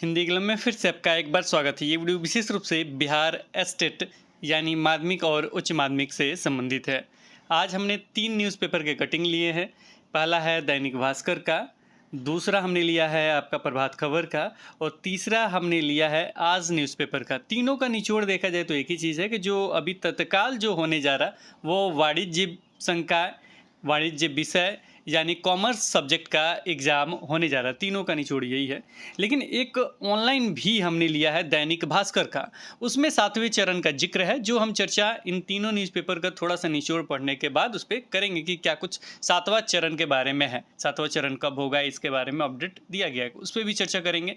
Hindi club में फिर से आपका एक बार स्वागत है। ये वीडियो विशेष रूप से बिहार एस्टेट यानी माध्यमिक और उच्च माध्यमिक से संबंधित है। आज हमने 3 न्यूज़पेपर के कटिंग लिए हैं। पहला है दैनिक भास्कर का, दूसरा हमने लिया है आपका प्रभात खबर का और तीसरा हमने लिया है आज न्यूज़पेपर का। तीनों का निचोड़ देखा जाए तो एक ही चीज़ है कि जो अभी तत्काल जो होने जा रहा वो वाणिज्य संकाय वाणिज्य विषय यानी कॉमर्स सब्जेक्ट का एग्ज़ाम होने जा रहा है। तीनों का निचोड़ यही है। लेकिन एक ऑनलाइन भी हमने लिया है दैनिक भास्कर का, उसमें 7वें चरण का जिक्र है, जो हम चर्चा इन तीनों न्यूज़पेपर का थोड़ा सा निचोड़ पढ़ने के बाद उस पर करेंगे कि क्या कुछ 7वां चरण के बारे में है, 7वां चरण कब होगा इसके बारे में अपडेट दिया गया है, उस पर भी चर्चा करेंगे।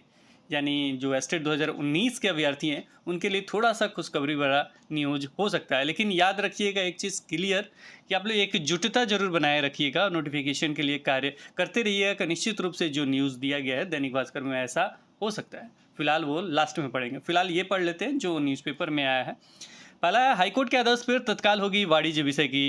यानी जो एस्टेट 2019 के अभ्यर्थी हैं उनके लिए थोड़ा सा खुशखबरी भरा न्यूज हो सकता है। लेकिन याद रखिएगा एक चीज़ क्लियर कि आप लोग एकजुटता जरूर बनाए रखिएगा और नोटिफिकेशन के लिए कार्य करते रहिएगा कि निश्चित रूप से जो न्यूज़ दिया गया है दैनिक भास्कर में ऐसा हो सकता है। फिलहाल वो लास्ट में पढ़ेंगे, फिलहाल ये पढ़ लेते हैं जो न्यूज़पेपर में आया है। पहला है हाईकोर्ट के आदेश पर तत्काल होगी वाणिज्य विषय की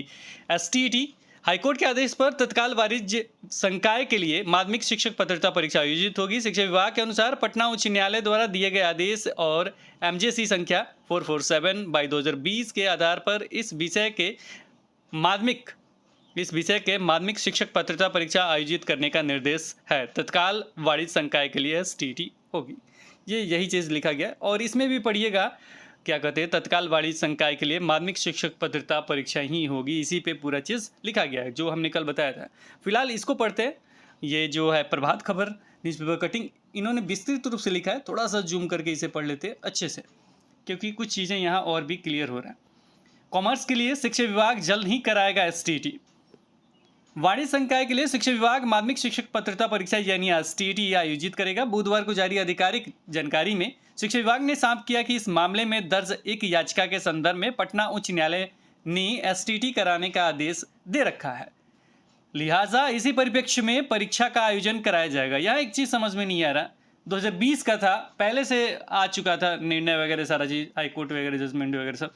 एसटीईटी। हाईकोर्ट के आदेश पर तत्काल वाणिज्य संकाय के लिए माध्यमिक शिक्षक पात्रता परीक्षा आयोजित होगी। शिक्षा विभाग के अनुसार पटना उच्च न्यायालय द्वारा दिए गए आदेश और एमजेसी संख्या 447/2020 के आधार पर इस विषय के माध्यमिक शिक्षक पात्रता परीक्षा आयोजित करने का निर्देश है। तत्काल वाणिज्य संकाय के लिए एसटीईटी होगी। यही चीज़ लिखा गया और इसमें भी पढ़िएगा क्या कहते हैं, तत्काल वाणिज्य संकाय के लिए माध्यमिक शिक्षक पात्रता परीक्षा ही होगी। इसी पे पूरा चीज़ लिखा गया है जो हमने कल बताया था। फिलहाल इसको पढ़ते हैं। ये जो है प्रभात खबर न्यूज़पेपर कटिंग, इन्होंने विस्तृत रूप से लिखा है, थोड़ा सा जूम करके इसे पढ़ लेते हैं अच्छे से क्योंकि कुछ चीज़ें यहाँ और भी क्लियर हो रहा है। कॉमर्स के लिए शिक्षा विभाग जल्द ही कराएगा एसटीईटी। वाणिज्य संकाय के लिए शिक्षा विभाग माध्यमिक शिक्षक पात्रता परीक्षा यानी एसटीईटी आयोजित करेगा। बुधवार को जारी आधिकारिक जानकारी में शिक्षा विभाग ने साफ किया कि इस मामले में दर्ज एक याचिका के संदर्भ में पटना उच्च न्यायालय ने एसटीईटी कराने का आदेश दे रखा है, लिहाजा इसी परिप्रेक्ष्य में परीक्षा का आयोजन कराया जाएगा। यह एक चीज़ समझ में नहीं आ रहा, 2020 का था, पहले से आ चुका था निर्णय वगैरह सारा चीज़, हाईकोर्ट वगैरह जजमेंट वगैरह सब।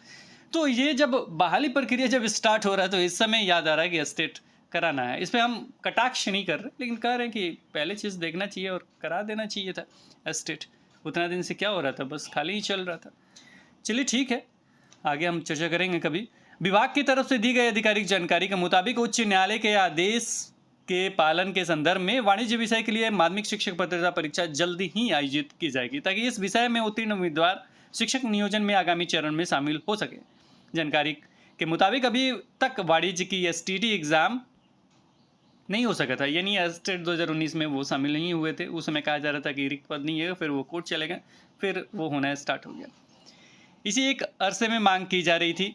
तो ये जब बहाली प्रक्रिया जब स्टार्ट हो रहा है तो इस समय याद आ रहा है कि एस्टेट कराना है। इस पर हम कटाक्ष नहीं कर रहे, लेकिन कह रहे हैं कि पहले चीज़ देखना चाहिए और करा देना चाहिए था एस्टेट। उतना दिन से क्या हो रहा था, बस खाली ही चल रहा था। चलिए ठीक है, आगे हम चर्चा करेंगे कभी। विभाग की तरफ से दी गई आधिकारिक जानकारी के मुताबिक उच्च न्यायालय के आदेश के पालन के संदर्भ में वाणिज्य विषय के लिए माध्यमिक शिक्षक पात्रता परीक्षा जल्दी ही आयोजित की जाएगी ताकि इस विषय में उत्तीर्ण उम्मीदवार शिक्षक नियोजन में आगामी चरण में शामिल हो सके। जानकारी के मुताबिक अभी तक वाणिज्य की एसटीईटी एग्जाम नहीं हो सका था, यानी एस्टेट 2019 में वो शामिल नहीं हुए थे। उस समय कहा जा रहा था कि रिक्त पद नहीं है, फिर वो कोर्ट चले गए, फिर वो होना स्टार्ट हो गया। इसी एक अरसे में मांग की जा रही थी,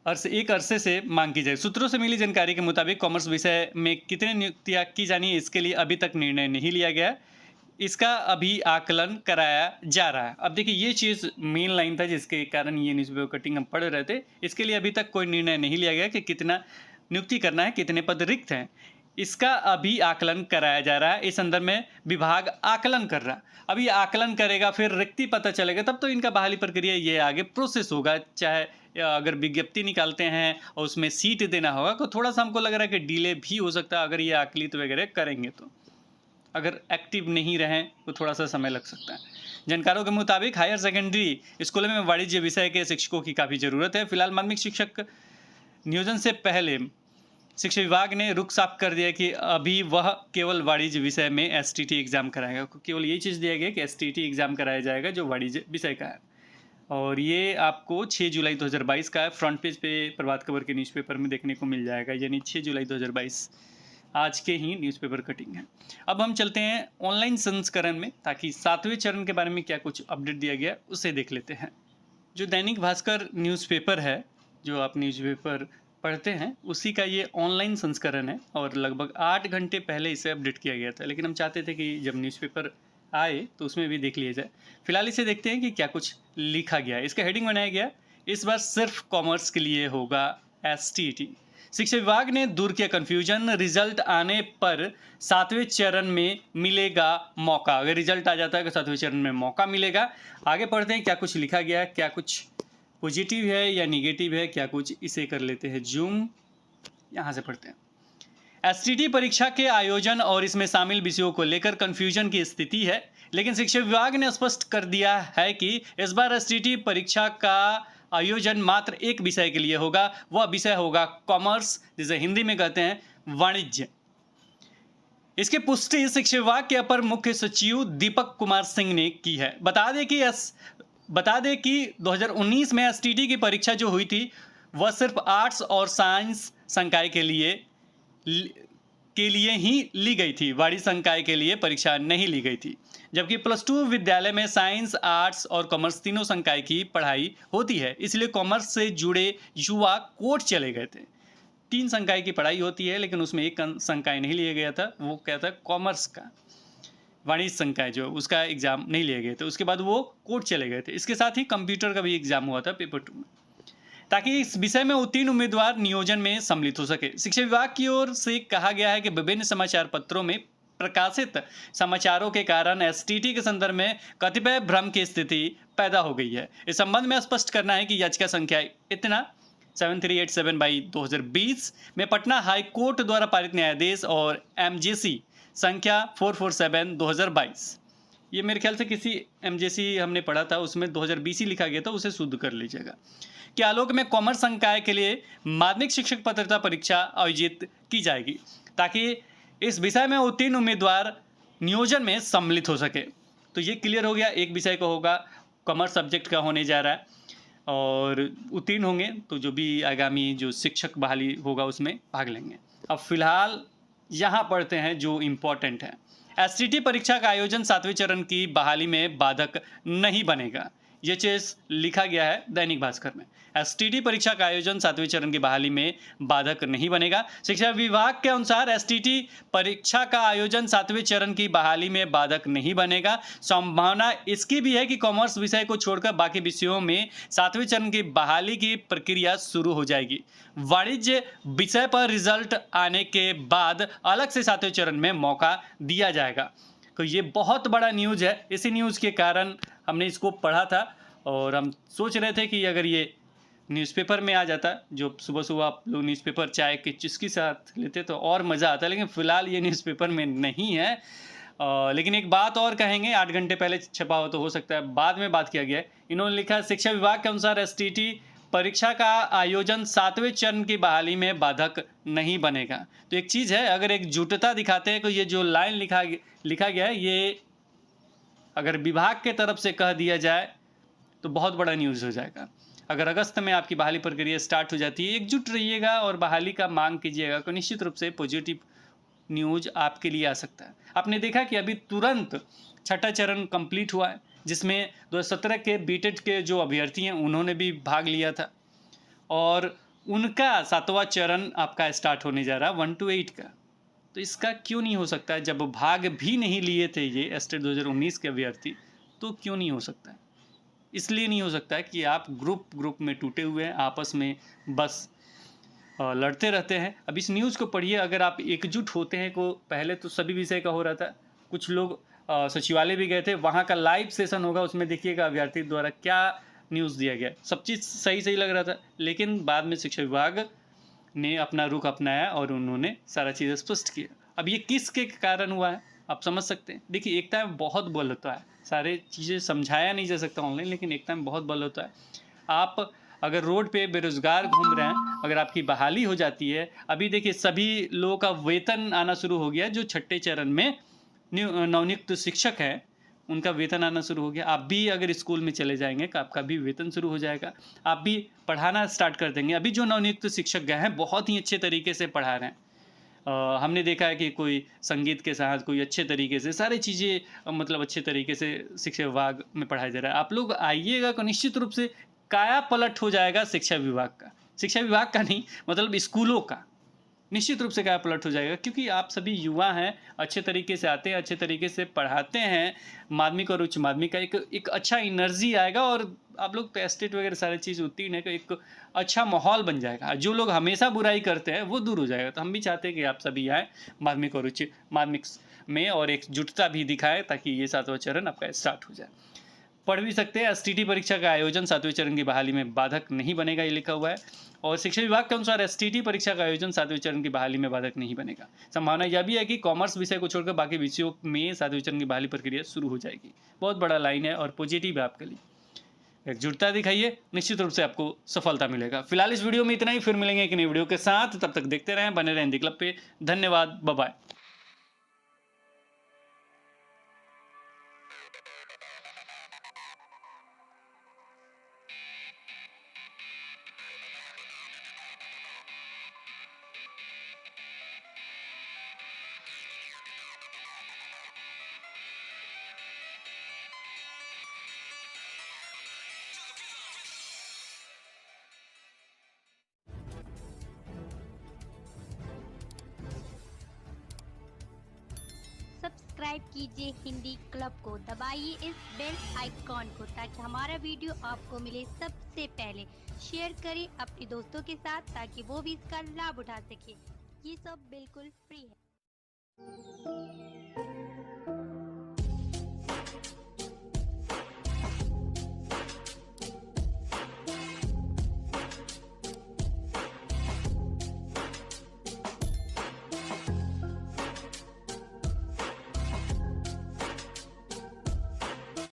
एक अरसे से मांग की जाए। सूत्रों से मिली जानकारी के मुताबिक कॉमर्स विषय में कितने नियुक्तियां की जानी है इसके लिए अभी तक निर्णय नहीं लिया गया, इसका अभी आकलन कराया जा रहा है। अब देखिए ये चीज़ मेन लाइन था जिसके कारण ये न्यूज़पेपर कटिंग हम पढ़ रहे थे। इसके लिए अभी तक कोई निर्णय नहीं लिया गया कि कितना नियुक्ति करना है, कितने पद रिक्त हैं, इसका अभी आकलन कराया जा रहा है। इस संदर्भ में विभाग आकलन कर रहा है, अभी आकलन करेगा, फिर रिक्ति पता चलेगा, तब तो इनका बहाली प्रक्रिया ये आगे प्रोसेस होगा। चाहे अगर विज्ञप्ति निकालते हैं और उसमें सीट देना होगा तो थोड़ा सा हमको लग रहा है कि डिले भी हो सकता है अगर ये आकलित वगैरह करेंगे तो। अगर एक्टिव नहीं रहें तो थोड़ा सा समय लग सकता है। जानकारों के मुताबिक हायर सेकेंडरी स्कूलों में वाणिज्य विषय के शिक्षकों की काफ़ी ज़रूरत है। फिलहाल माध्यमिक शिक्षक नियोजन से पहले शिक्षा विभाग ने रुख साफ कर दिया कि अभी वह केवल वाणिज्य विषय में एसटीईटी एग्ज़ाम कराएगा। केवल ये चीज़ दिया गया कि एसटीईटी एग्ज़ाम कराया जाएगा जो वाणिज्य विषय का है, और ये आपको 6 जुलाई 2022 का है। फ्रंट पेज पे प्रभात खबर के न्यूज़पेपर में देखने को मिल जाएगा, यानी 6 जुलाई 2022 आज के ही न्यूज़पेपर कटिंग है। अब हम चलते हैं ऑनलाइन संस्करण में, ताकि 7वें चरण के बारे में क्या कुछ अपडेट दिया गया उसे देख लेते हैं। जो दैनिक भास्कर न्यूज़पेपर है, जो आप न्यूज़पेपर पढ़ते हैं, उसी का ये ऑनलाइन संस्करण है और लगभग 8 घंटे पहले इसे अपडेट किया गया था। लेकिन हम चाहते थे कि जब न्यूज़पेपर आए तो उसमें भी देख लिया जाए। फिलहाल इसे देखते हैं कि क्या कुछ लिखा गया है। इसका हेडिंग बनाया गया, इस बार सिर्फ कॉमर्स के लिए होगा एसटीईटी। शिक्षा विभाग ने दूर किया कन्फ्यूजन, रिजल्ट आने पर 7वें चरण में मिलेगा मौका। अगर रिजल्ट आ जाता है तो 7वें चरण में मौका मिलेगा। आगे पढ़ते हैं क्या कुछ लिखा गया है, क्या कुछ पॉजिटिव है या निगेटिव है, क्या कुछ, इसे कर लेते हैं जूम, यहाँ से पढ़ते हैं। एसटीईटी परीक्षा के आयोजन और इसमें शामिल विषयों को लेकर कंफ्यूजन की स्थिति है। लेकिन शिक्षा विभाग ने स्पष्ट कर दिया है कि इस बार एसटीटी परीक्षा का आयोजन मात्र एक विषय के लिए होगा। वह विषय होगा कॉमर्स, जिसे हिंदी में कहते हैं वाणिज्य। इसकी पुष्टि शिक्षा विभाग के अपर मुख्य सचिव दीपक कुमार सिंह ने की है। बता दें कि 2019 में एसटीटी की परीक्षा जो हुई थी वह सिर्फ आर्ट्स और साइंस संकाय के लिए ही ली गई थी। वाणिज्य संकाय के लिए परीक्षा नहीं ली गई थी, जबकि +2 विद्यालय में साइंस, आर्ट्स और कॉमर्स तीनों संकाय की पढ़ाई होती है। इसलिए कॉमर्स से जुड़े युवा कोर्ट चले गए थे। 3 संकाय की पढ़ाई होती है, लेकिन उसमें एक संकाय नहीं लिया गया था, वो क्या था, कॉमर्स का। वाणिज्य संकाय जो उसका एग्जाम नहीं लिए गए थे, उसके बाद वो कोर्ट चले गए थे। इसके साथ ही कंप्यूटर का भी एग्जाम हुआ था पेपर 2 में, ताकि इस विषय में उत्तीर्ण उम्मीदवार नियोजन में सम्मिलित हो सके। शिक्षा विभाग की ओर से कहा गया है कि विभिन्न समाचार पत्रों में प्रकाशित समाचारों के कारण एसटीटी के संदर्भ में कतिपय भ्रम की स्थिति पैदा हो गई है। इस संबंध में स्पष्ट करना है कि याचिका संख्या इतना 7387/2020 में पटना हाई कोर्ट द्वारा पारित न्यायाधीश और एमजेसी संख्या 447/2022, ये मेरे ख्याल से किसी एमजेसी हमने पढ़ा था, उसमें 2020 ही लिखा गया था, उसे शुद्ध कर लीजिएगा, के आलोक में कॉमर्स संकाय के लिए माध्यमिक शिक्षक पात्रता परीक्षा आयोजित की जाएगी, ताकि इस विषय में उत्तीर्ण उम्मीदवार नियोजन में सम्मिलित हो सके। तो ये क्लियर हो गया, एक विषय का होगा, कॉमर्स सब्जेक्ट का होने जा रहा है, और उत्तीर्ण होंगे तो जो भी आगामी जो शिक्षक बहाली होगा उसमें भाग लेंगे। अब फिलहाल यहाँ पढ़ते हैं जो इम्पोर्टेंट है। एसटीटी परीक्षा का आयोजन 7वें चरण की बहाली में बाधक नहीं बनेगा, ये चीज लिखा गया है दैनिक भास्कर में। एसटीटी परीक्षा का आयोजन 7वें चरण की बहाली में बाधक नहीं बनेगा। शिक्षा विभाग के अनुसार एसटीटी परीक्षा का आयोजन 7वें चरण की बहाली में बाधक नहीं बनेगा। संभावना इसकी भी है कि कॉमर्स विषय को छोड़कर बाकी विषयों में 7वें चरण की बहाली की प्रक्रिया शुरू हो जाएगी। वाणिज्य विषय पर रिजल्ट आने के बाद अलग से 7वें चरण में मौका दिया जाएगा। तो ये बहुत बड़ा न्यूज़ है। इसी न्यूज़ के कारण हमने इसको पढ़ा था और हम सोच रहे थे कि अगर ये न्यूज़पेपर में आ जाता, जो सुबह सुबह आप लोग न्यूज़पेपर चाय की चुस्की साथ लेते तो और मज़ा आता, लेकिन फ़िलहाल ये न्यूज़पेपर में नहीं है। लेकिन एक बात और कहेंगे, 8 घंटे पहले छपा हो तो हो सकता है बाद में बात किया गया है। इन्होंने लिखा, शिक्षा विभाग के अनुसार एसटीटी परीक्षा का आयोजन 7वें चरण की बहाली में बाधक नहीं बनेगा। तो एक चीज़ है, अगर एकजुटता दिखाते हैं तो ये जो लाइन लिखा गया है, ये अगर विभाग के तरफ से कह दिया जाए तो बहुत बड़ा न्यूज़ हो जाएगा। अगर अगस्त में आपकी बहाली प्रक्रिया स्टार्ट हो जाती है, एकजुट रहिएगा और बहाली का मांग कीजिएगा, तो निश्चित रूप से पॉजिटिव न्यूज़ आपके लिए आ सकता है। आपने देखा कि अभी तुरंत 6ठा चरण कंप्लीट हुआ है, जिसमें 2017 के बीटेड के जो अभ्यर्थी हैं उन्होंने भी भाग लिया था, और उनका 7वां चरण आपका स्टार्ट होने जा रहा है 1 to 8 का। तो इसका क्यों नहीं हो सकता है? जब भाग भी नहीं लिए थे ये एस्टेट 2019 के अभ्यर्थी, तो क्यों नहीं हो सकता है? इसलिए नहीं हो सकता है कि आप ग्रुप में टूटे हुए हैं, आपस में बस लड़ते रहते हैं। अब इस न्यूज़ को पढ़िए, अगर आप एकजुट होते हैं, को पहले तो सभी विषय का हो रहा था, कुछ लोग सचिवालय भी गए थे, वहाँ का लाइव सेशन होगा, उसमें देखिएगा अभ्यर्थी द्वारा क्या न्यूज़ दिया गया। सब चीज़ सही लग रहा था, लेकिन बाद में शिक्षा विभाग ने अपना रुख अपनाया और उन्होंने सारा चीज़ स्पष्ट किया। अब ये किसके कारण हुआ है आप समझ सकते हैं। देखिए, एकता में बहुत बल होता है, सारे चीज़ें समझाया नहीं जा सकता ऑनलाइन, लेकिन एकता में बहुत बल होता है। आप अगर रोड पे बेरोजगार घूम रहे हैं, अगर आपकी बहाली हो जाती है, अभी देखिए सभी लोगों का वेतन आना शुरू हो गया, जो 6ठे चरण में नवनियुक्त शिक्षक हैं उनका वेतन आना शुरू हो गया। आप भी अगर स्कूल में चले जाएंगे तो आपका भी वेतन शुरू हो जाएगा, आप भी पढ़ाना स्टार्ट कर देंगे। अभी जो नवनियुक्त शिक्षक गए हैं बहुत ही अच्छे तरीके से पढ़ा रहे हैं। हमने देखा है कि कोई संगीत के साथ, कोई अच्छे तरीके से सारी चीज़ें मतलब अच्छे तरीके से शिक्षा विभाग में पढ़ाया जा रहा है। आप लोग आइएगा तो निश्चित रूप से काया पलट हो जाएगा शिक्षा विभाग का। शिक्षा विभाग का नहीं, मतलब स्कूलों का निश्चित रूप से काया पलट हो जाएगा, क्योंकि आप सभी युवा हैं, अच्छे तरीके से आते हैं, अच्छे तरीके से पढ़ाते हैं। माध्यमिक और उच्च माध्यमिक का एक अच्छा एनर्जी आएगा, और आप लोग तो एस्टेट वगैरह सारी चीज़ उत्तीर्ण है, तो एक अच्छा माहौल बन जाएगा। जो लोग हमेशा बुराई करते हैं वो दूर हो जाएगा। तो हम भी चाहते हैं कि आप सभी आएँ माध्यमिक और उच्च माध्यमिक में, और एकजुटता भी दिखाएं, ताकि ये 7वां चरण आपका स्टार्ट हो जाए। पढ़ भी सकते हैं। एसटीटी परीक्षा का आयोजन 7वें चरण की बहाली में बाधक नहीं बनेगा, ये लिखा हुआ है। और शिक्षा विभाग के अनुसार एसटीटी परीक्षा का आयोजन 7वें चरण की बहाली में बाधक नहीं बनेगा। संभावना यह भी है कि कॉमर्स विषय को छोड़कर बाकी विषयों में 7वें चरण की बहाली प्रक्रिया शुरू हो जाएगी। बहुत बड़ा लाइन है और पॉजिटिव है आपके लिए। एकजुटता दिखाइए, निश्चित रूप से आपको सफलता मिलेगा। फिलहाल इस वीडियो में इतना ही, फिर मिलेंगे एक नई वीडियो के साथ। तब तक देखते रहें, बने रहें हिंदी क्लब पे। धन्यवाद, बाय बाय। सब्सक्राइब कीजिए हिंदी क्लब को, दबाइए इस बेल आइकॉन को ताकि हमारा वीडियो आपको मिले सबसे पहले। शेयर करें अपने दोस्तों के साथ ताकि वो भी इसका लाभ उठा सके। ये सब बिल्कुल फ्री है।